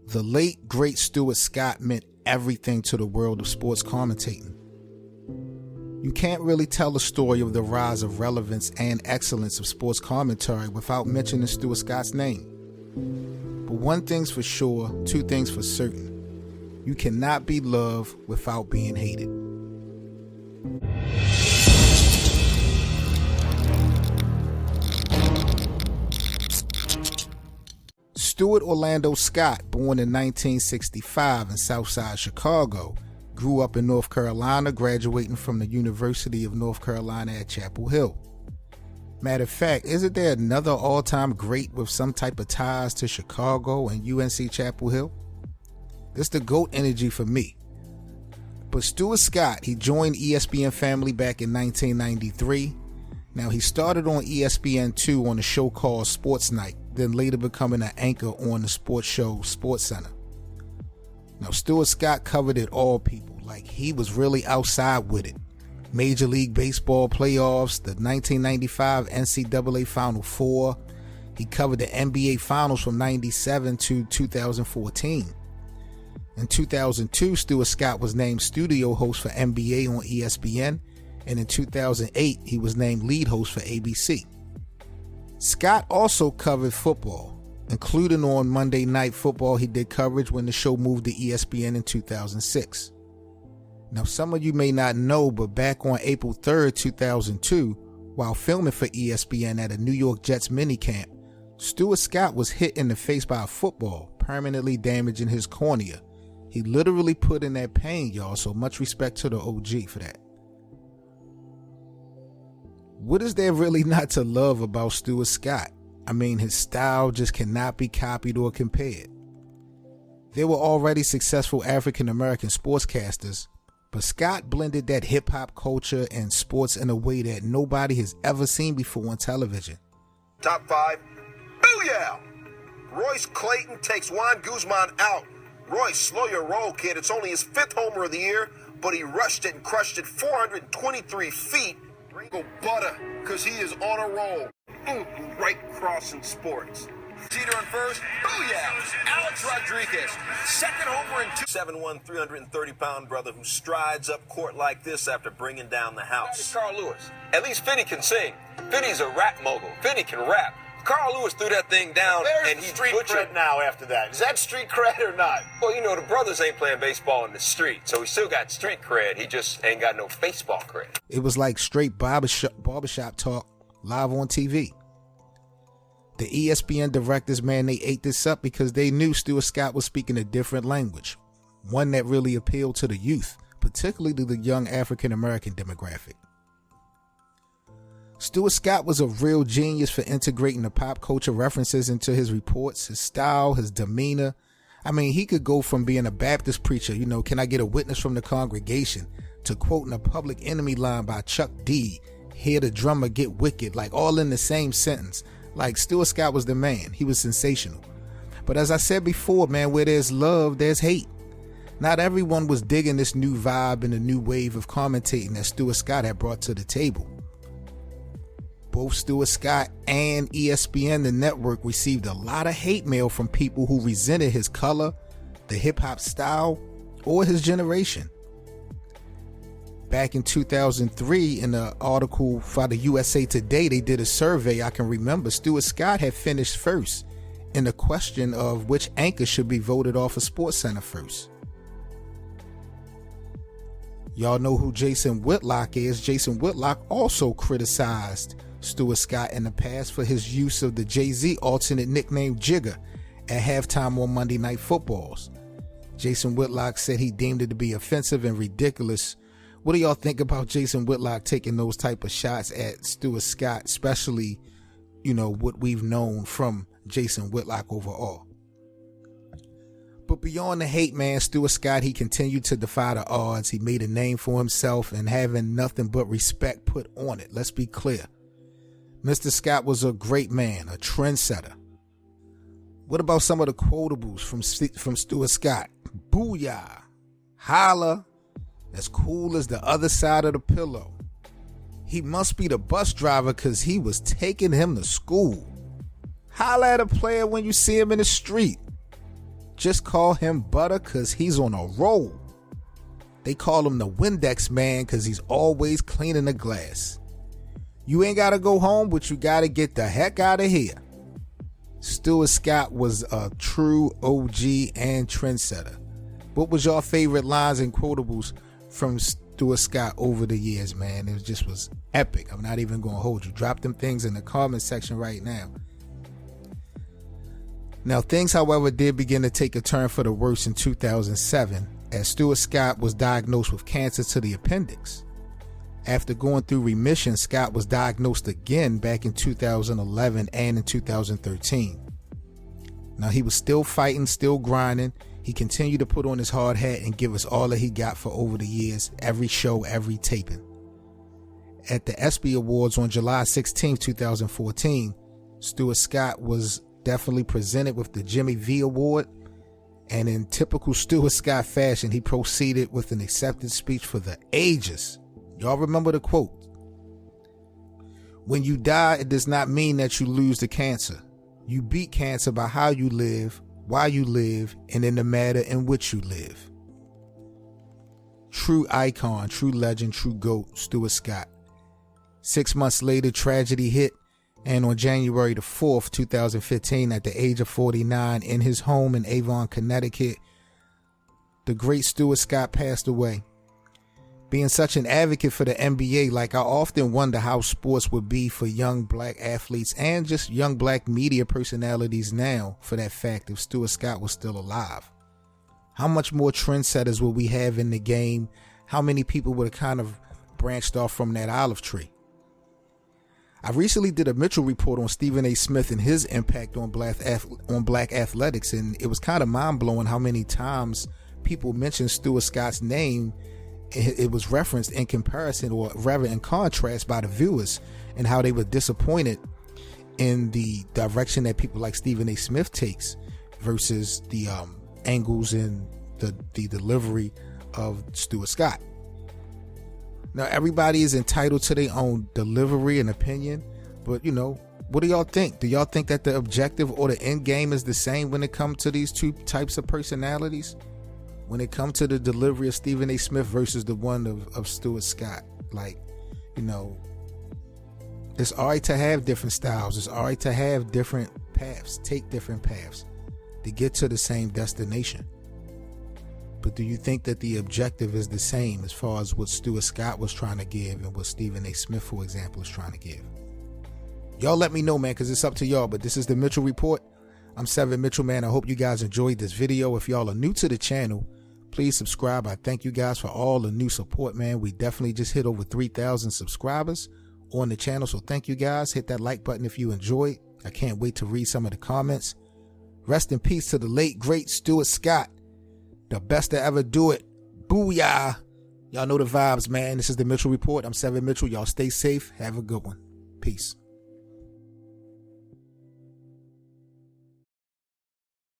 The late, great Stuart Scott meant everything to the world of sports commentating. You can't really tell the story of the rise of relevance and excellence of sports commentary without mentioning Stuart Scott's name. But one thing's for sure, two things for certain. You cannot be loved without being hated. Stuart Orlando Scott, born in 1965 in Southside Chicago, grew up in North Carolina, graduating from the University of North Carolina at Chapel Hill. Matter of fact, isn't there another all-time great with some type of ties to Chicago and UNC Chapel Hill? It's the GOAT energy for me. But Stuart Scott, he joined ESPN family back in 1993. Now, he started on ESPN2 on a show called Sports Night, then later becoming an anchor on the sports show SportsCenter. Now, Stuart Scott covered it all, people. Like, he was really outside with it. Major League Baseball playoffs, the 1995 NCAA Final Four. He covered the NBA Finals from 97 to 2014. In 2002, Stuart Scott was named studio host for NBA on ESPN, and in 2008, he was named lead host for ABC. Scott also covered football, including on Monday Night Football. He did coverage when the show moved to ESPN in 2006. Now, some of you may not know, but back on April 3rd, 2002, while filming for ESPN at a New York Jets minicamp, Stuart Scott was hit in the face by a football, permanently damaging his cornea. He literally put in that pain, y'all, so much respect to the OG for that. What is there really not to love about Stuart Scott? I mean, his style just cannot be copied or compared. There were already successful African-American sportscasters, but Scott blended that hip-hop culture and sports in a way that nobody has ever seen before on television. Top 5. Booyah! Royce Clayton takes Juan Guzman out. Royce, slow your roll, kid. It's only his 5th homer of the year, but he rushed it and crushed it 423 feet. Go butter, because he is on a roll. Right crossing sports. Jeter on first. Booyah! Alex Rodriguez. 2nd homer in 7'1", 330-pound brother who strides up court like this after bringing down the house. Carl Lewis. At least Finney can sing. Finney's a rap mogul. Finney can rap. Carl Lewis threw that thing down, and he street butchered cred now after that. Is that street cred or not? Well, you know, the brothers ain't playing baseball in the street, so he still got street cred. He just ain't got no baseball cred. It was like straight barbershop talk live on TV. The ESPN directors, man, they ate this up because they knew Stuart Scott was speaking a different language, one that really appealed to the youth, particularly to the young African-American demographic. Stuart Scott was a real genius for integrating the pop culture references into his reports, his style, his demeanor. I mean, he could go from being a Baptist preacher, you know, can I get a witness from the congregation, to quoting a Public Enemy line by Chuck D, hear the drummer get wicked, like all in the same sentence. Like, Stuart Scott was the man. He was sensational. But as I said before, man, where there's love, there's hate. Not everyone was digging this new vibe and the new wave of commentating that Stuart Scott had brought to the table. Both Stuart Scott and ESPN, the network, received a lot of hate mail from people who resented his color, the hip-hop style, or his generation. Back in 2003, in an article for the USA Today, they did a survey. I can remember Stuart Scott had finished first in the question of which anchor should be voted off of SportsCenter first. Y'all know who Jason Whitlock is. Jason Whitlock also criticized Stuart Scott in the past for his use of the Jay-Z alternate nickname Jigga at halftime on Monday Night Footballs. Jason Whitlock said he deemed it to be offensive and ridiculous. What do y'all think about Jason Whitlock taking those type of shots at Stuart Scott, especially, you know, what we've known from Jason Whitlock overall? But beyond the hate, man, Stuart Scott, he continued to defy the odds. He made a name for himself and having nothing but respect put on it. Let's be clear. Mr. Scott was a great man, a trendsetter. What about some of the quotables from Stuart Scott? Booyah, holla, as cool as the other side of the pillow. He must be the bus driver because he was taking him to school. Holla at a player when you see him in the street. Just call him Butter cause he's on a roll. They call him the Windex man cause he's always cleaning the glass. You ain't gotta go home, but you gotta get the heck out of here. Stuart Scott was a true OG and trendsetter. What was your favorite lines and quotables from Stuart Scott over the years, man? It just was epic. I'm not even gonna hold you. Drop them things in the comment section right now. Now, things, however, did begin to take a turn for the worse in 2007 as Stuart Scott was diagnosed with cancer to the appendix. After going through remission, Scott was diagnosed again back in 2011 and in 2013. Now, he was still fighting, still grinding. He continued to put on his hard hat and give us all that he got for over the years, every show, every taping. At the ESPN Awards on July 16, 2014, Stuart Scott was definitely presented with the Jimmy V Award, and in typical Stuart Scott fashion, he proceeded with an acceptance speech for the ages. Y'all remember the quote? When you die, it does not mean that you lose the cancer. You beat cancer by how you live, why you live, and in the matter in which you live. True icon, true legend, true GOAT, Stuart Scott. 6 months later, tragedy hit, and on January the 4th, 2015, at the age of 49, in his home in Avon, Connecticut, the great Stuart Scott passed away. Being such an advocate for the NBA, like I often wonder how sports would be for young black athletes and just young black media personalities now, for that fact, if Stuart Scott was still alive. How much more trendsetters would we have in the game? How many people would have kind of branched off from that olive tree? I recently did a Mitchell report on Stephen A. Smith and his impact on black athletics, and it was kind of mind-blowing how many times people mentioned Stuart Scott's name. It was referenced in comparison, or rather in contrast, by the viewers, and how they were disappointed in the direction that people like Stephen A. Smith takes versus the angles and the delivery of Stuart Scott. Now, everybody is entitled to their own delivery and opinion, but what do y'all think? Do y'all think that the objective or the end game is the same when it comes to these two types of personalities? When it comes to the delivery of Stephen A. Smith versus the one of Stuart Scott? It's all right to have different styles. It's all right to have different paths, take different paths to get to the same destination. But do you think that the objective is the same as far as what Stuart Scott was trying to give and what Stephen A. Smith, for example, is trying to give? Y'all let me know, man, because it's up to y'all. But this is the Mitchell Report. I'm Seven Mitchell, man. I hope you guys enjoyed this video. If y'all are new to the channel, please subscribe. I thank you guys for all the new support, man. We definitely just hit over 3,000 subscribers on the channel. So thank you guys. Hit that like button if you enjoyed. I can't wait to read some of the comments. Rest in peace to the late, great Stuart Scott. The best to ever do it. Booyah. Y'all know the vibes, man. This is the Mitchell Report. I'm Seven Mitchell. Y'all stay safe. Have a good one. Peace.